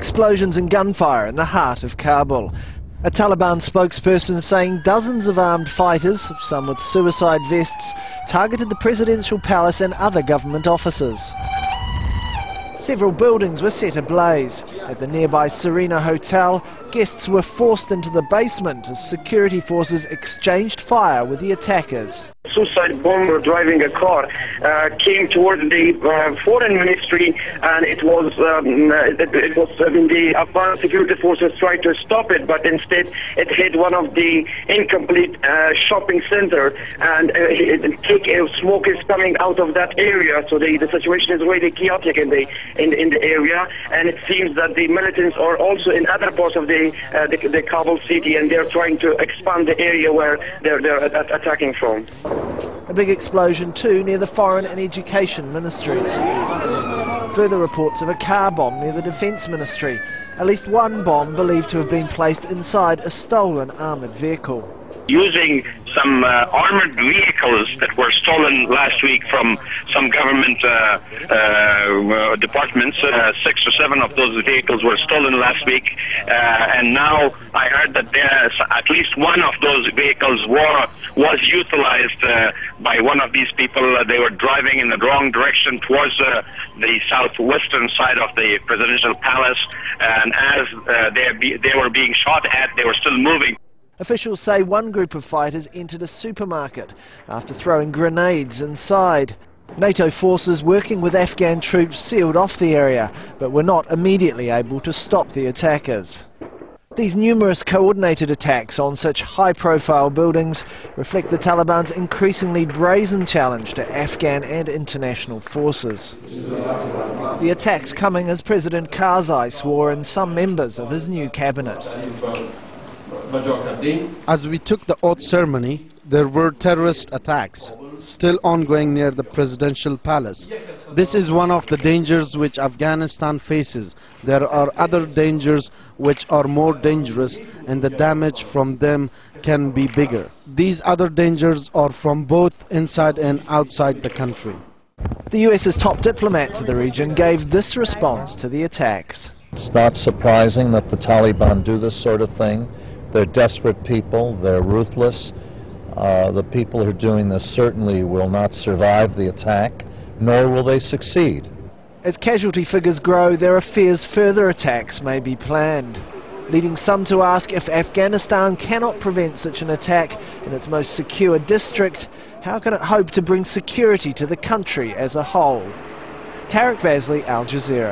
explosions and gunfire in the heart of Kabul. A Taliban spokesperson saying dozens of armed fighters, some with suicide vests, targeted the presidential palace and other government offices. Several buildings were set ablaze. At the nearby Serena Hotel, guests were forced into the basement as security forces exchanged fire with the attackers. Suicide bomber driving a car came towards the foreign ministry, and it was the Afghan security forces tried to stop it, but instead it hit one of the incomplete shopping center, and thick smoke is coming out of that area. So the situation is really chaotic in the area, and it seems that the militants are also in other parts of the Kabul city, and they're trying to expand the area where they're attacking from. A big explosion too near the Foreign and Education Ministries. Further reports of a car bomb near the Defence Ministry. At least one bomb believed to have been placed inside a stolen armoured vehicle. Using some armoured vehicles that were stolen last week from some government departments. 6 or 7 of those vehicles were stolen last week, and now I heard that at least one of those vehicles was utilized by one of these people. They were driving in the wrong direction towards the southwestern side of the presidential palace, and as they were being shot at, they were still moving. Officials say one group of fighters entered a supermarket after throwing grenades inside. NATO forces working with Afghan troops sealed off the area, but were not immediately able to stop the attackers. These numerous coordinated attacks on such high-profile buildings reflect the Taliban's increasingly brazen challenge to Afghan and international forces. The attacks coming as President Karzai swore in some members of his new cabinet. As we took the oath ceremony, there were terrorist attacks still ongoing near the presidential palace. This is one of the dangers which Afghanistan faces. There are other dangers which are more dangerous, and the damage from them can be bigger. These other dangers are from both inside and outside the country. The US's top diplomat to the region gave this response to the attacks. It's not surprising that the Taliban do this sort of thing. They're desperate people, they're ruthless. The people who are doing this certainly will not survive the attack, nor will they succeed. As casualty figures grow, there are fears further attacks may be planned, leading some to ask if Afghanistan cannot prevent such an attack in its most secure district, how can it hope to bring security to the country as a whole? Tarek, Bazley, Al Jazeera.